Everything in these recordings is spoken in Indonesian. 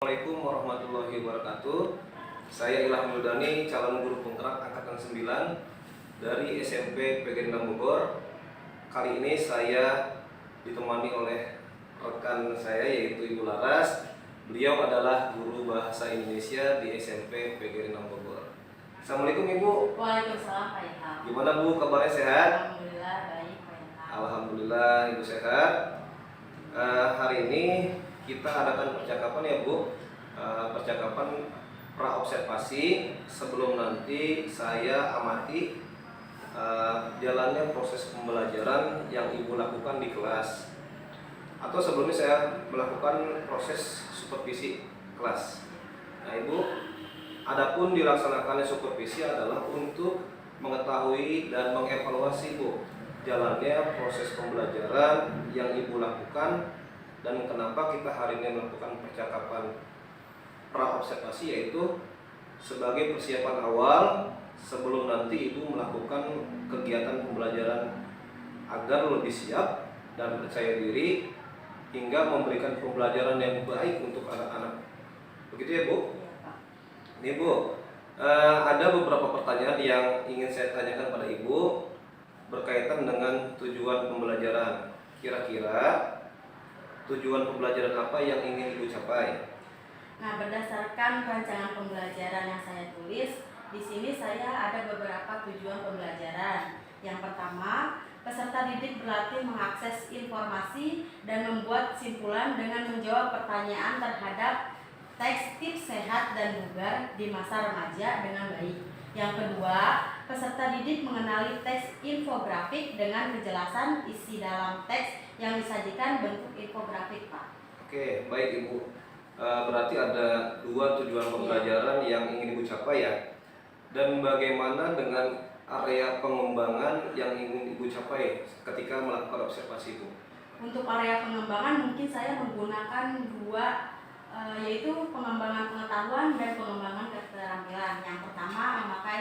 Assalamualaikum warahmatullahi wabarakatuh. Saya Ilham Muldani, calon guru penggerak angkatan 9 dari SMP PGRI 6 Bogor. Kali ini saya ditemani oleh rekan saya yaitu Ibu Laras. Beliau adalah guru bahasa Indonesia di SMP PGRI 6 Bogor. Assalamualaikum Ibu. Waalaikumsalam Pak Ilham. Gimana Bu, kabarnya sehat? Alhamdulillah baik Pak Ilham. Alhamdulillah Ibu sehat. Hari ini kita adakan percakapan ya Bu, percakapan praobservasi sebelum nanti saya amati jalannya proses pembelajaran yang Ibu lakukan di kelas, atau sebelumnya saya melakukan proses supervisi kelas. Nah Ibu, adapun dilaksanakannya supervisi adalah untuk mengetahui dan mengevaluasi Bu jalannya proses pembelajaran yang Ibu lakukan dan kenapa kita hari ini melakukan percakapan praobservasi, yaitu sebagai persiapan awal sebelum nanti Ibu melakukan kegiatan pembelajaran agar lebih siap dan percaya diri hingga memberikan pembelajaran yang baik untuk anak-anak. Begitu ya Bu? Iya Pak. Nih Bu, ada beberapa pertanyaan yang ingin saya tanyakan pada Ibu berkaitan dengan tujuan pembelajaran. Kira-kira tujuan pembelajaran apa yang ingin Ibu capai? Nah, berdasarkan rancangan pembelajaran yang saya tulis, di sini saya ada beberapa tujuan pembelajaran. Yang pertama, peserta didik berlatih mengakses informasi dan membuat kesimpulan dengan menjawab pertanyaan terhadap teks tips sehat dan bugar di masa remaja dengan baik. Yang kedua, peserta didik mengenali teks infografik dengan kejelasan isi dalam teks yang disajikan bentuk infografik, Pak. Oke, baik Ibu. Berarti ada dua tujuan pembelajaran yang ingin Ibu capai ya. Dan bagaimana dengan area pengembangan yang ingin Ibu capai ketika melakukan observasi itu? Untuk area pengembangan mungkin saya menggunakan dua, yaitu pengembangan pengetahuan dan pengembangan keterampilan. Yang pertama memakai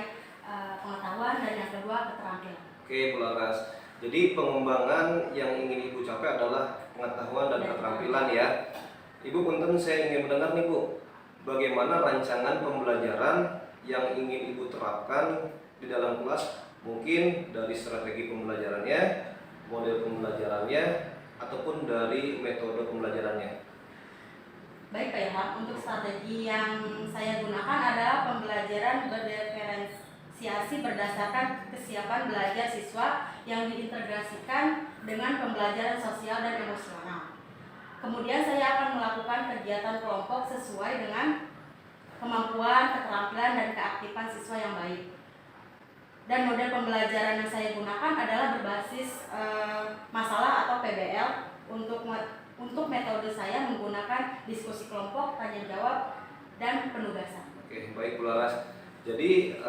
pengetahuan dan yang kedua keterampilan. Oke Bu Laras, jadi pengembangan yang ingin Ibu capai adalah pengetahuan dan keterampilan ya. Ibu punten, saya ingin mendengar nih Bu, bagaimana rancangan pembelajaran yang ingin Ibu terapkan di dalam kelas, mungkin dari strategi pembelajarannya, model pembelajarannya, ataupun dari metode pembelajarannya. Baik Pak Ilham, untuk strategi yang saya gunakan adalah pembelajaran berdiferensiasi berdasarkan kesiapan belajar siswa yang diintegrasikan dengan pembelajaran sosial dan emosional. Kemudian saya akan melakukan kegiatan kelompok sesuai dengan kemampuan, keterampilan, dan keaktifan siswa yang baik. Dan model pembelajaran yang saya gunakan adalah berbasis masalah atau PBL. Untuk metode saya menggunakan diskusi kelompok, tanya jawab, dan penugasan. Oke, baik Bu Laras. Jadi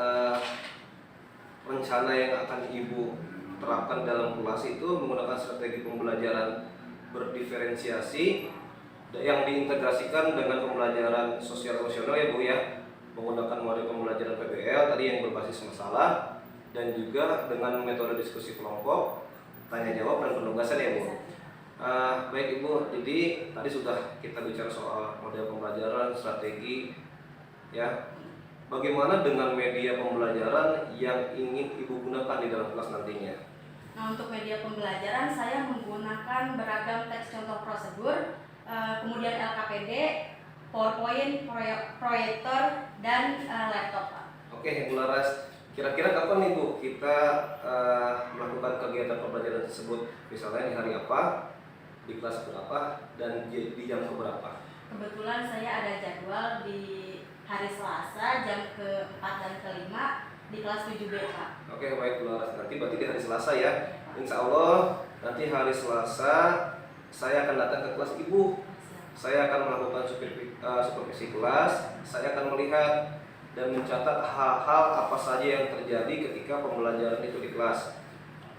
rencana yang akan Ibu terapkan dalam kelas itu menggunakan strategi pembelajaran berdiferensiasi yang diintegrasikan dengan pembelajaran sosial emosional ya Bu ya, menggunakan model pembelajaran PBL tadi yang berbasis masalah dan juga dengan metode diskusi kelompok, tanya jawab, dan penugasan ya Bu. Baik Ibu, jadi tadi sudah kita bicara soal model pembelajaran, strategi ya. Bagaimana dengan media pembelajaran yang ingin Ibu gunakan di dalam kelas nantinya? Nah, untuk media pembelajaran saya menggunakan beragam teks contoh prosedur, kemudian LKPD, PowerPoint, proyektor, dan laptop, Pak. Oke Bu Laras, kira-kira kapan nih Bu kita melakukan kegiatan pembelajaran tersebut? Misalnya di hari apa, di kelas berapa, dan di jam berapa? Kebetulan saya ada jadwal di hari Selasa jam ke-4 dan ke-5 di kelas 7B, Pak. Oke baik Bu Laras, nanti berarti di hari Selasa ya. Insya Allah nanti hari Selasa saya akan datang ke kelas Ibu. Saya akan melakukan supervisi kelas. Saya akan melihat dan mencatat hal-hal apa saja yang terjadi ketika pembelajaran itu di kelas.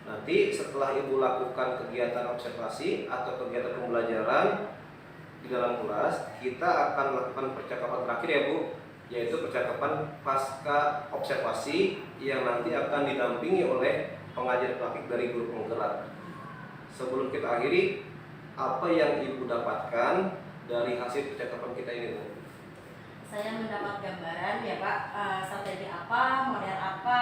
Nanti setelah Ibu lakukan kegiatan observasi atau kegiatan pembelajaran di dalam kelas, kita akan melakukan percakapan terakhir ya Bu, yaitu percakapan pasca observasi yang nanti akan didampingi oleh pengajar praktik dari guru penggerak. Sebelum kita akhiri, apa yang Ibu dapatkan dari hasil percakapan kita ini, Bu? Saya mendapat gambaran ya Pak, strategi apa, model apa,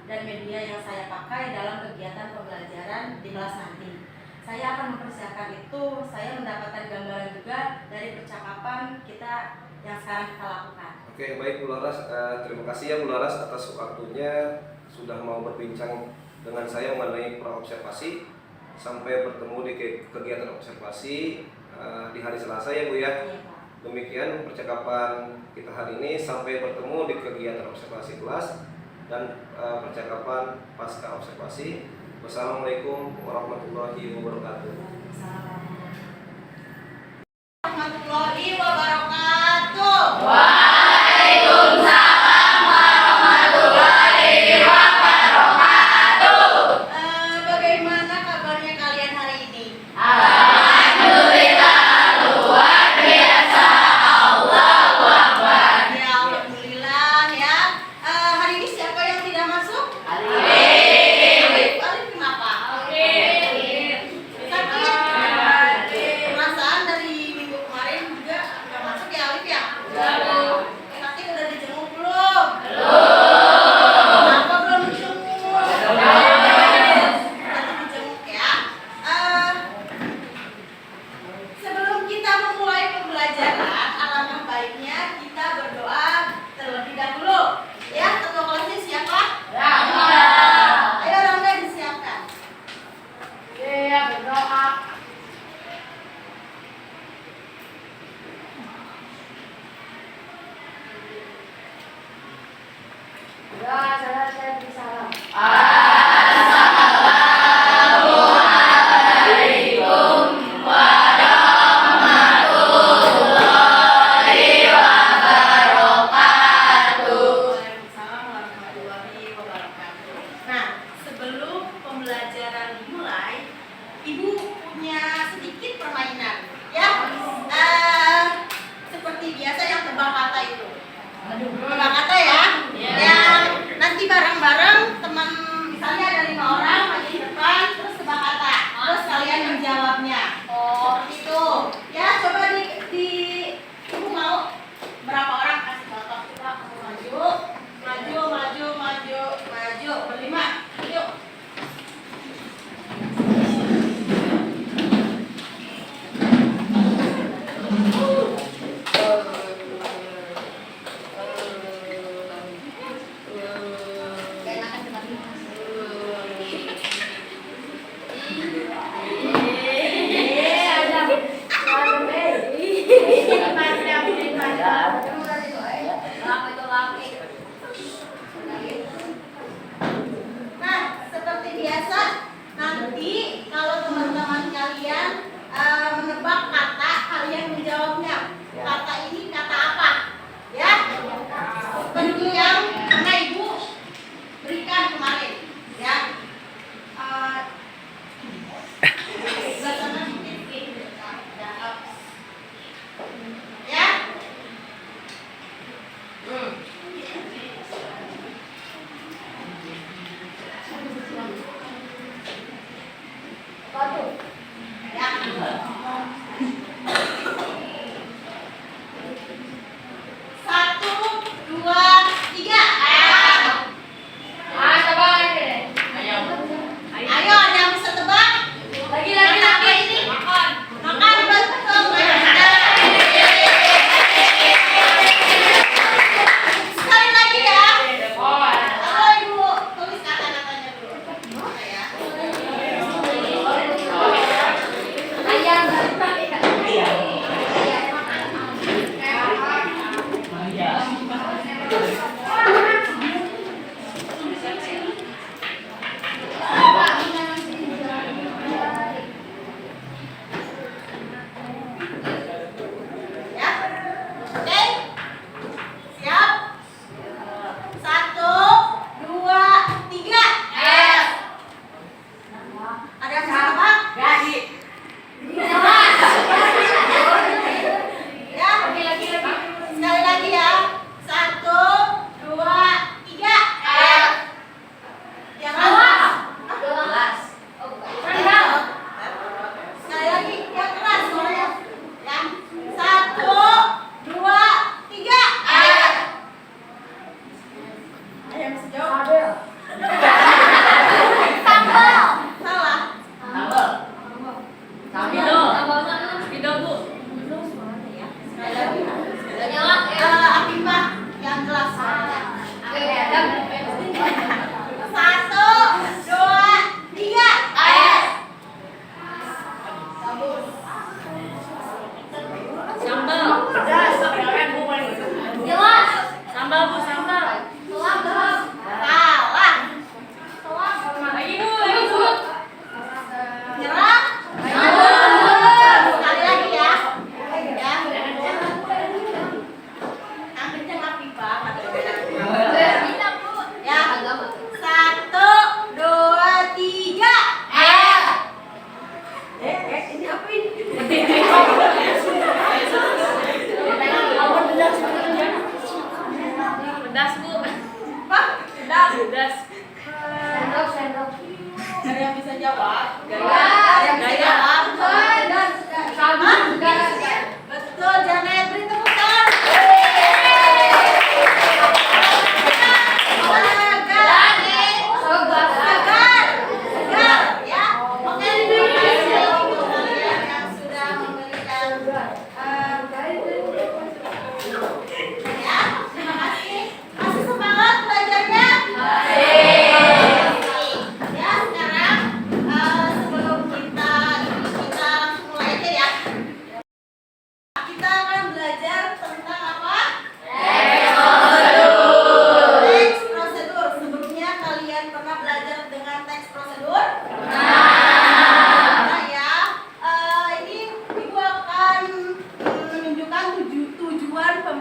dan media yang saya pakai dalam kegiatan pembelajaran di kelas nanti. Saya akan mempersiapkan itu. Saya mendapatkan gambaran juga dari percakapan kita yang sekarang kita lakukan. Oke, baik Bu Laras. Terima kasih ya Bu Laras atas waktunya sudah mau berbincang dengan saya mengenai praobservasi. Sampai bertemu di kegiatan observasi di hari Selasa ya Bu ya. Iya Pak. Demikian percakapan kita hari ini. Sampai bertemu di kegiatan observasi kelas dan percakapan pasca observasi. Wassalamualaikum warahmatullahi wabarakatuh. Warahmatullahi wabarakatuh. Waalaikumsalam warahmatullahi wabarakatuh. Bagaimana kabarnya kalian hari ini? Alhamdulillah luar biasa. Allahu Akbar. Ya, alhamdulillah ya. Hari ini siapa yang tidak masuk? Alif. Alif kenapa? Satu yang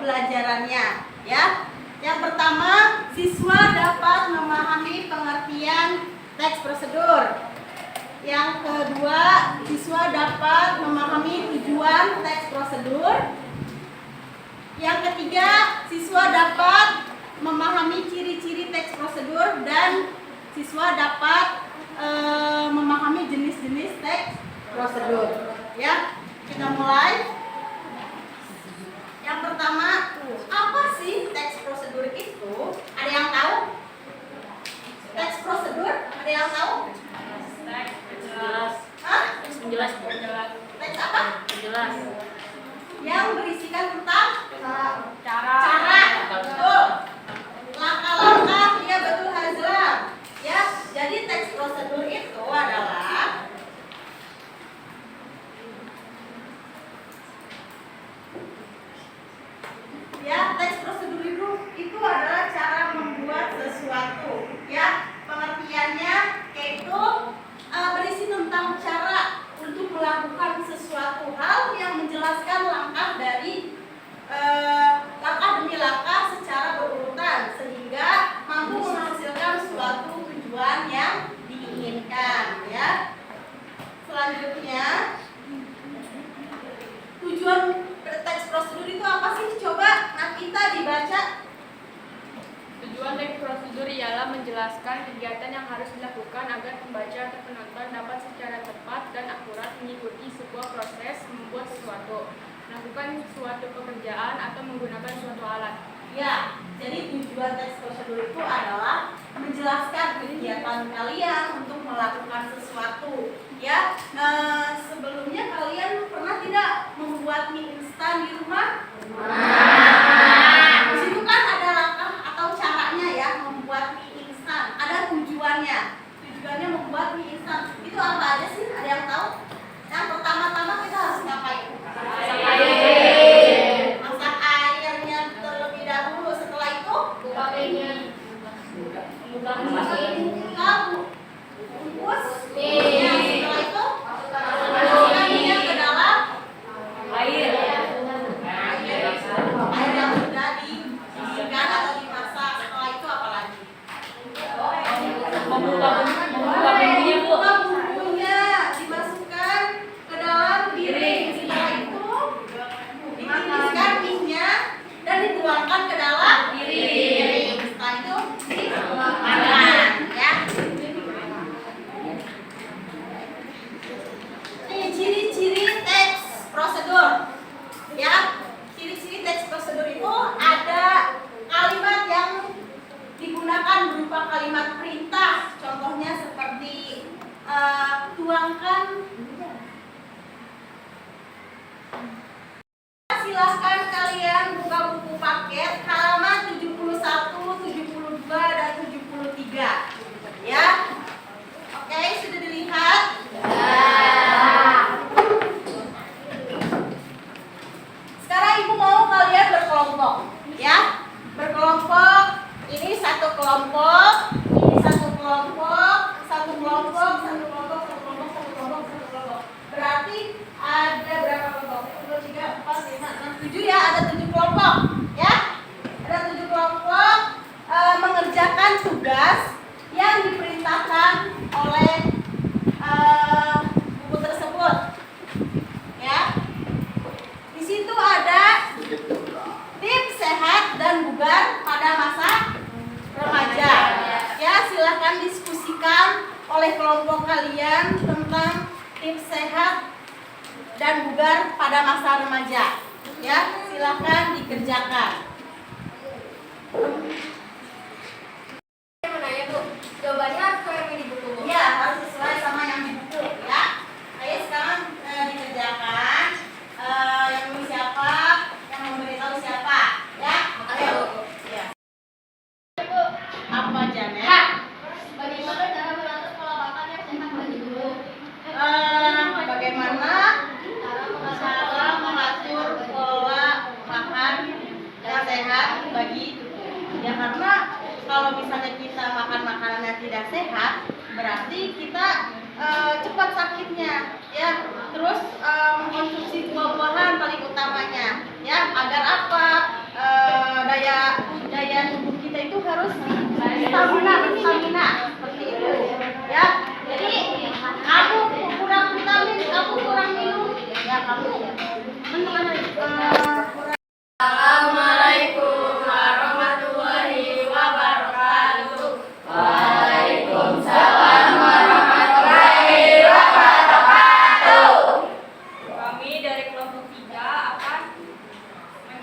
pembelajarannya, ya. Yang pertama, siswa dapat memahami pengertian teks prosedur. Yang kedua, siswa dapat memahami tujuan teks prosedur. Yang ketiga, siswa dapat memahami ciri-ciri teks prosedur dan siswa dapat memahami jenis-jenis teks prosedur. Ya, kita mulai. Yang pertama, apa sih teks prosedur itu? Ada yang tahu? Teks prosedur, ada yang tahu? Jelas. Hah? Jelas. Teks apa? Jelas. Yang berisikan tentang Cara. betul. Langkah-langkah, ya betul Hazla. Ya, jadi teks prosedur itu adalah teks prosedur itu adalah cara membuat sesuatu. Ya, pengertiannya yaitu berisi tentang cara untuk melakukan sesuatu hal yang menjelaskan langkah demi langkah secara berurutan sehingga mampu menghasilkan suatu tujuan yang diinginkan. Ya. Selanjutnya, tujuan teks prosedur itu apa sih? Coba kita dibaca. Tujuan teks prosedur ialah menjelaskan kegiatan yang harus dilakukan agar pembaca atau penonton dapat secara tepat dan akurat mengikuti sebuah proses membuat sesuatu, melakukan suatu pekerjaan atau menggunakan suatu alat. Ya, jadi tujuan teks prosedur itu adalah menjelaskan kegiatan kalian untuk melakukan sesuatu. Ya, sebelumnya kalian pernah tidak membuat mie instan di rumah? Di situ kan ada langkah atau caranya ya membuat mie instan. Ada tujuannya. Tujuannya membuat mie instan. Itu apa aja sih? Ada yang tahu? Yang pertama-tama kita harus ngapain? Masak airnya terlebih dahulu. Setelah itu bungkus. Ya, setelah itu masukkan minyak ke dalam air yang sudah didinginkan atau dimasak. Setelah itu apa lagi? Membuka bumbunya, dimasukkan ke dalam piring. Setelah itu ditiriskan mie-nya dan dituangkan ke dalam piring. Setelah itu dimakan, ya. Ini ciri-ciri teks prosedur. Ya, ciri-ciri teks prosedur itu ada kalimat yang digunakan berupa kalimat perintah. Contohnya seperti tuangkan. Silahkan kalian buka buku paket halaman 71, 72, dan 73. Ya. Oke, sudah dilihat? Sekarang Ibu mau kalian berkelompok, ya. Berkelompok. Ini satu kelompok, ini satu kelompok, satu kelompok, satu kelompok, satu kelompok, satu kelompok, satu kelompok. Berarti ada berapa kelompok? 1, 2, 3, 4, 5, 6, 7 ya, ada 7 kelompok, ya. Ada 7 kelompok mengerjakan tugas yang diperintahkan oleh buku tersebut. Ya. Di situ ada tips sehat dan bugar pada masa remaja. Ya, silahkan diskusikan oleh kelompok kalian tentang tips sehat dan bugar pada masa remaja. Ya, silahkan dikerjakan. Jawabannya harus kayak di buku. Ya, harus sesuai sama yang di buku, ya. Ayo sekarang dikerjakan. Yang nulis siapa? Yang memberitahu siapa? Ya, ayo. Ya. Apa Janet? Bagaimana cara mengatur pola makan yang sehat bagi guru? Bagaimana cara mengatur pola makan yang sehat bagi tubuh? Ya, karena kalau misalnya kita makan makanan yang tidak sehat, berarti kita cepat sakitnya, ya. Terus mengkonsumsi buah-buahan paling utamanya, ya. Agar apa?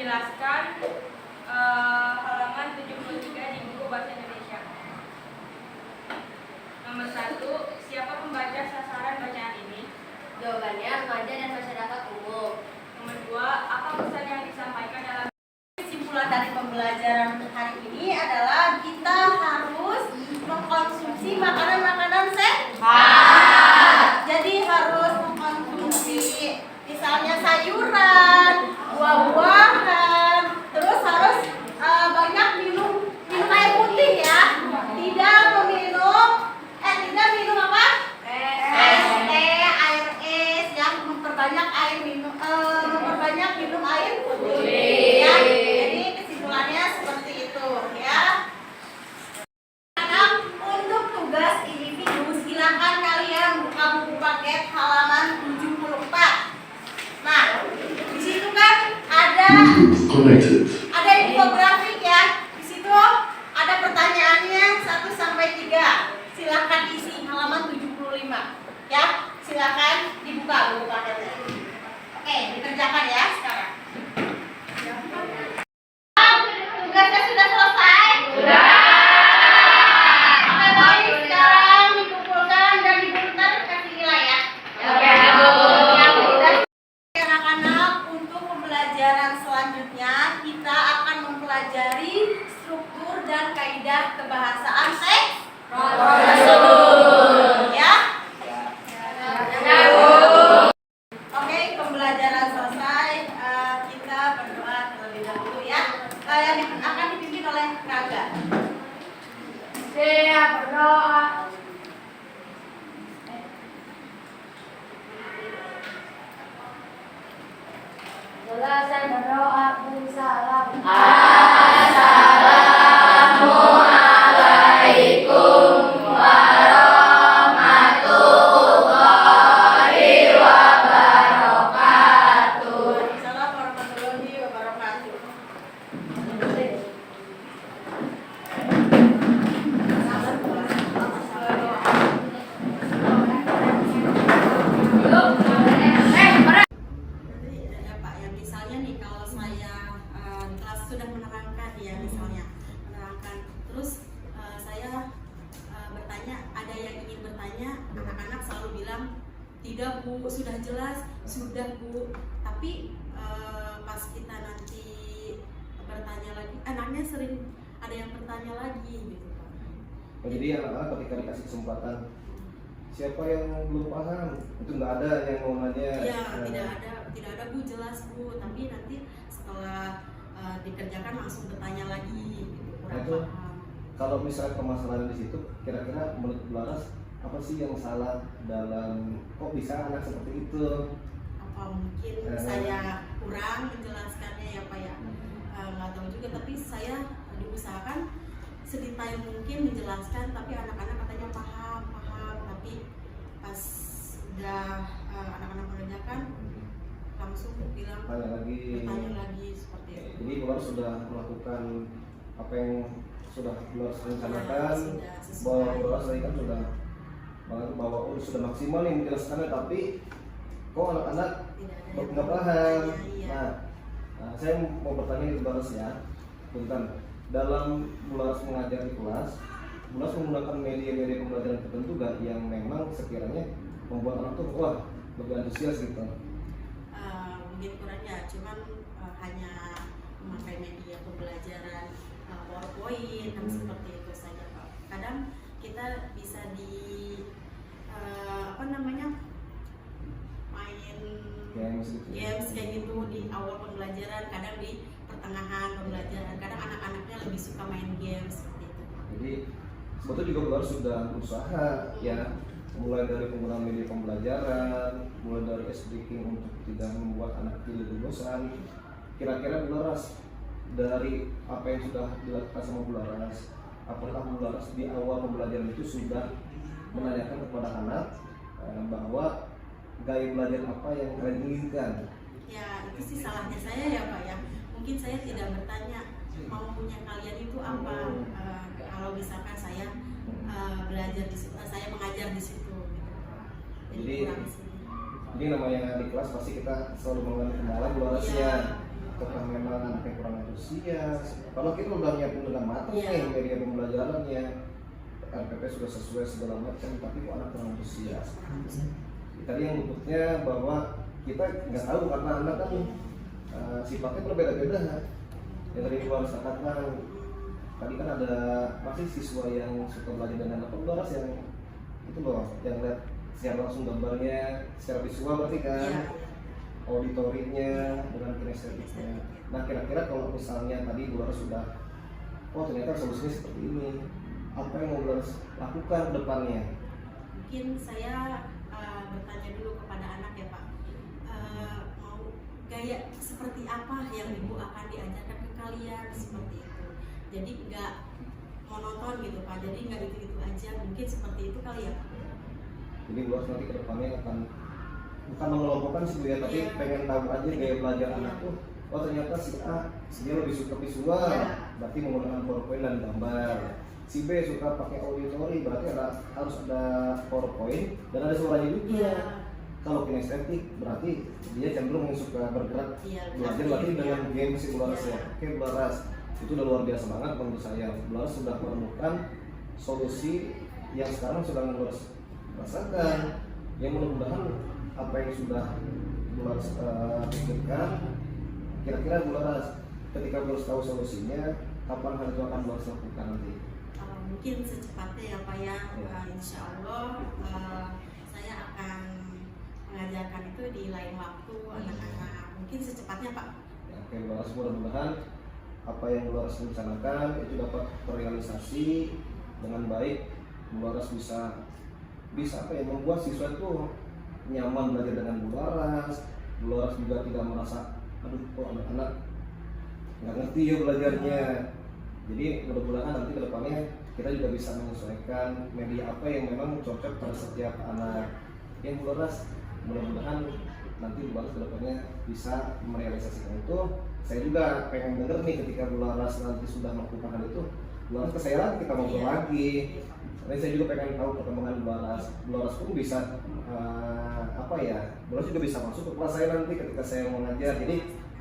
menjelaskan halaman 73 di buku Bahasa Indonesia. Nomor 1, siapa pembaca sasaran bacaan ini? Jawabannya remaja dan masyarakat umum. Nomor 2, apa pesan yang disampaikan dalam Kesimpulan dari pembelajaran untuk hari ini adalah kita harus mengkonsumsi makanan-makanan sehat. Jadi harus mengkonsumsi misalnya sayuran, buah-buahan, terus harus banyak minum air putih ya. Tidak minum apa? Es teh, air es, yang memperbanyak minum air putih ya. Jadi kesimpulannya seperti itu ya. Untuk tugas individu silakan kalian buka buku paket halaman 74. Nah, di situ kan ada infografik ya. Di situ ada pertanyaannya 1 sampai 3. Silakan isi halaman 75 ya. Silakan dibuka buku paketnya. Oke, dikerjakan ya sekarang. Tugasnya sudah selesai? Sudah. Oke, baik. Sekarang dikumpulkan dan diputar kasih nilai ya. Oke, anak-anak, untuk pembelajaran selanjutnya kita akan mempelajari struktur dan kaidah kebahasaan teks ya. Oke, pembelajaran selesai. Kita berdoa terlebih dahulu ya. Yang akan dipimpin oleh Raga. Saya berdoa. Selesai berdoa pun salam. Assalamualaikum warahmatullahi wabarakatuh. Assalamualaikum warahmatullahi wabarakatuh. Jadi ya Pak, ya misalnya nih kalau saya di kelas sudah menerangkan ya, misalnya menerangkan, terus saya bertanya, ada yang ingin bertanya, anak-anak selalu bilang tidak Bu, sudah jelas, sudah Bu. Tapi pas kita nanti bertanya lagi, anaknya sering ada yang bertanya lagi gitu Pak. Jadi anak-anak ketika dikasih kesempatan, siapa yang belum paham, itu nggak ada yang mau nanya. Iya, tidak ada Bu, jelas Bu. Tapi nanti setelah dikerjakan langsung bertanya lagi, gitu, kurang Itu, paham. Kalau misalnya permasalahan di situ, kira-kira menurut Bu Laras apa sih yang salah dalam kok bisa anak seperti itu? Apa mungkin saya kurang menjelaskannya ya Pak ya? Nggak tahu juga, tapi saya diusahakan sedetail mungkin menjelaskan, tapi anak-anak katanya paham, tapi pas udah anak-anak mengerjakan langsung bilang bertanya lagi seperti itu. Jadi Bu Laras sudah melakukan apa yang sudah Bu Laras rencanakan, Sudah sesuai. bahwa Bu Laras tadi kan sudah sudah maksimal nih menjelaskannya, tapi kok anak-anak Tidak ada yang nggak paham. iya. Nah, saya mau bertanya ke Bu Laras ya, punten. Dalam Bu Laras mengajar di kelas, Bu Laras menggunakan media-media pembelajaran tertentu gak yang memang sekiranya membuat anak tuh wah lebih antusias gitu? Mungkin kurang ya, cuman hanya memakai media pembelajaran PowerPoint dan seperti itu saja Pak. Kadang kita bisa main games kayak gitu di awal pembelajaran, kadang di pertengahan pembelajaran, kadang anak-anaknya lebih suka main games seperti itu. Jadi sebetulnya juga Bu Laras sudah berusaha ya, mulai dari penggunaan media pembelajaran, mulai dari speaking untuk tidak membuat anak lebih bosan. Kira-kira Bu Laras dari apa yang sudah dilakukan sama Bu Laras, apakah Bu Laras di awal pembelajaran itu sudah menanyakan kepada anak bahwa gaya belajar apa yang kalian inginkan? Ya itu sih salahnya saya ya Pak ya. Mungkin saya tidak bertanya maunya kalian itu apa. Kalau misalkan saya belajar di situ, saya mengajar di situ. Jadi kurang sih. Jadi namanya di kelas pasti kita selalu mengalami kendala Bu Laras Iya. ya. Apakah memang antusias. Kalau kita udah nyiapin dengan matang nih media pembelajarannya, RPP sudah sesuai segala macam, tapi kok anak kurang antusias. Tadi yang luputnya bahwa kita nggak tahu karena anak kan sifatnya berbeda-beda. Yang tadi Ibu katakan, tadi kan ada masih siswa yang suka belajar dengan anak pembaras yang itu loh, yang lihat secara langsung gambarnya secara visual berarti kan, auditorinya dengan kinestetiknya. Nah kira-kira kalau misalnya tadi Bu Laras sudah, oh ternyata solusinya seperti ini, apa yang mau Bu Laras lakukan ke depannya? Mungkin saya bertanya dulu kepada anak ya Pak, mau gaya seperti apa yang Ibu akan diajarkan ke kalian seperti itu. Jadi nggak monoton gitu Pak, jadi nggak gitu-gitu aja, mungkin seperti itu kali ya Pak. Jadi Bu Laras nanti ke depannya akan bukan mengelompokkan sih Bu ya, tapi pengen tahu aja gaya belajar anak tuh. Oh ternyata si A dia lebih suka visual, berarti menggunakan PowerPoint dan gambar. Si B suka pakai auditory, berarti harus ada PowerPoint dan ada suaranya juga. Kalau kinestetik berarti dia cenderung yang suka bergerak, belajar berarti dengan game si Bu Laras ya. Oke Bu Laras, itu udah luar biasa banget menurut saya. Bu Laras sudah menemukan solusi yang sekarang sedang Bu Laras rasakan. Yang mudah-mudahan apa yang sudah Bu Laras pikirkan, kira-kira Bu Laras ketika Bu Laras tahu solusinya, kapan hal itu akan Bu Laras lakukan nanti? Mungkin secepatnya ya Pak ya. Insya Allah saya akan mengajarkan itu di lain waktu anak-anak, mungkin secepatnya Pak. Ya, oke Bu Laras, mudah-mudahan apa yang Bu Laras rencanakan itu dapat terrealisasi dengan baik. Bu Laras bisa apa ya, membuat siswa itu nyaman belajar dengan Bu Laras. Bu Laras juga tidak merasa aduh kok anak-anak nggak ngerti ya belajarnya. Jadi mudah-mudahan nanti ke depannya kita juga bisa menyesuaikan media apa yang memang cocok pada setiap anak. Yang Bu Laras, mudah-mudahan nanti Bu Laras ke depannya bisa merealisasikan itu. Saya juga pengen denger nih ketika Bu Laras nanti sudah melakukan hal itu, Bu Laras ke saya lagi, kita ngobrol lagi. Karena saya juga pengen tahu perkembangan Bu Laras. Bu Laras pun bisa Bu Laras juga bisa masuk ke kelas saya nanti ketika saya mau ngajar. Jadi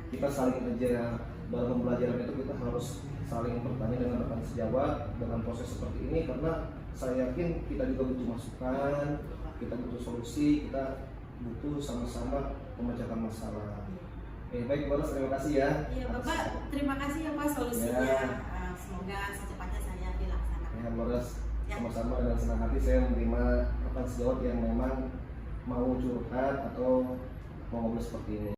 kita saling aja dalam pembelajaran itu, kita harus saling bertanya dengan rekan sejawat dengan proses seperti ini, karena saya yakin kita juga butuh masukan, kita butuh solusi, kita butuh sama-sama memecahkan masalah. Baik Bu Laras, terima kasih ya. Iya Bapak, terima kasih ya Pak solusinya. Semoga secepatnya saya dilaksanakan. Ya Bu Laras, sama-sama dengan senang hati saya menerima rekan sejawat yang memang mau curhat atau mau ngobrol seperti ini.